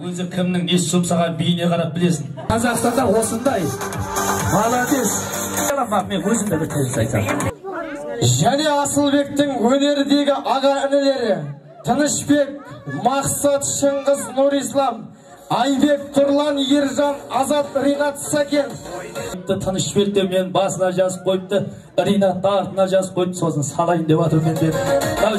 Өзі кімнің ес жұмсаған биіне қарап білесін. Қазақстанда осындай. Молодец. Мен өзімді бір тәжіс айтсам. Және Асылбектің өнердегі аға інілері Тынышбек, Мақсат, Шыңғыс, Нұрислам, Айбек, Тұрлан, Ержан, Азат, Ринат, Сакен. Тынышбекті мен басына жазып қойыпты, Ринатты артына жазып қойыпты, сосын салайын деп атыр мен деді.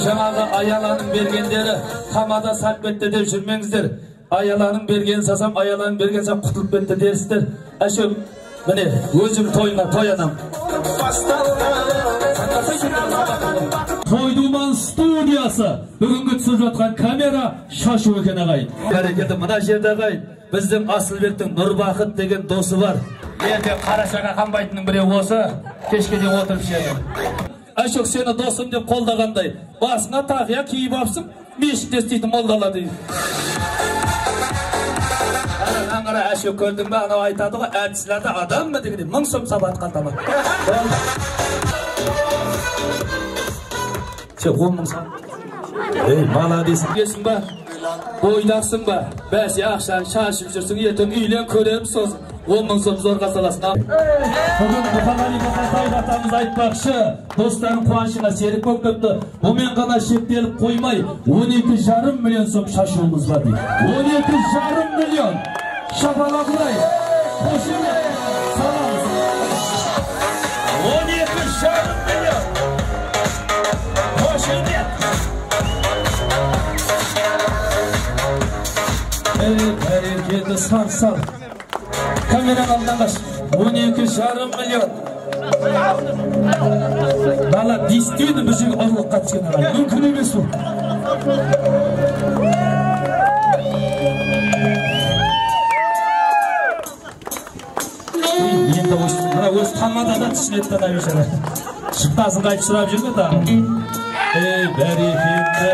Жаңағы аяланың бергендері қамада сап кетті деп жүрмеңіздер. Аяланың берген сасам, аяланың берген сам құтылып кетті дерсіздер. Әшім, міне, өзім тойына тоянам. Тойдуман студиясы бүгінгі түсіп жатқан камера шашу екен ағайын. Бәрекелді, мына жерде ағайын, біздің Асылбектің Нұрбақыт деген досы бар. Ерде қарашаға қанбайтынның бірі осы, кешке де отырып шеді. Әшік, сені досым деп қолдағандай, басыңа тақия киіп апсың, мешітте істейтін молдала дейді. Аңғара әшік көрдің бе, анау айтады ғой, әртісілерді адам ба дегенде, 1000 сом сабатқан тамақ. Сен 10 000 сам. Молодец. Кесің ба? Бойдақсың ба? Бәсе ақшаны шашып жүрсің, ертең үйлен көрерім сосын. 10 000 сом зорға саласына. Бүгін Мұхаммали Мұхаммали атамыз айтпақшы, достарын қуанышына серік болып кетті. Бұмен ғана шектеліп қоймай, 12,5 миллион сом шашуымыз бар дейді. 12,5 миллион. Шапалақылай. Қошыне. Саламыз. 12,5 миллион. Қошыне. Әрекеті сан. Камераны алдынан қаш. 12,5 миллион. Бала действительно бір жерге ұрлыққа түскен ағай. Мүмкін емес бұл. Енді өз тамадада түсінетті әбешара. Шықтасын қайтып сұрап жүрме да. Бәрекелді.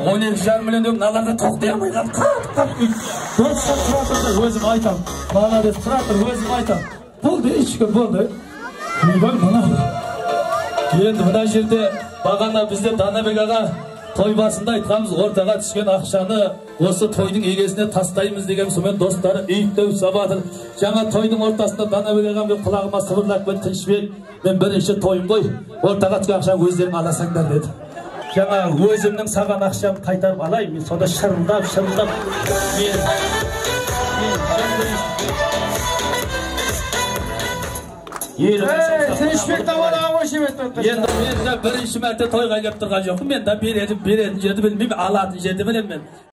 12,5 миллион деп наларға тоқтай алмай қалып қап дұрысқа тұратырды өзім айтам. Молодец, тұратыр өзім айтам. Болды, ешкі болды. Енді мына жерде бағана бізде Данабек аға той басында айтқанымыз, ортаға түскен ақшаны осы тойдың егесіне тастаймыз деген сонымен достары үйіктеу сабатыр. Жаңа тойдың ортасында Данабек ағам мен құлағыма сыбырлап мен Тынышбек, мен бірінші тойым ғой, ортаға түскен ақшаны өздерің аласаңдар деді. Жаңа өзімнің саған ақшам қайтарып алайын, мен сонда шырылдап Тынышбек табадаға қойшып етті. Енді мен бірінші мәрте тойға кеп тұрған жоқпын, мен де беретін жерді білмеймін, алатын жерді білемін мен.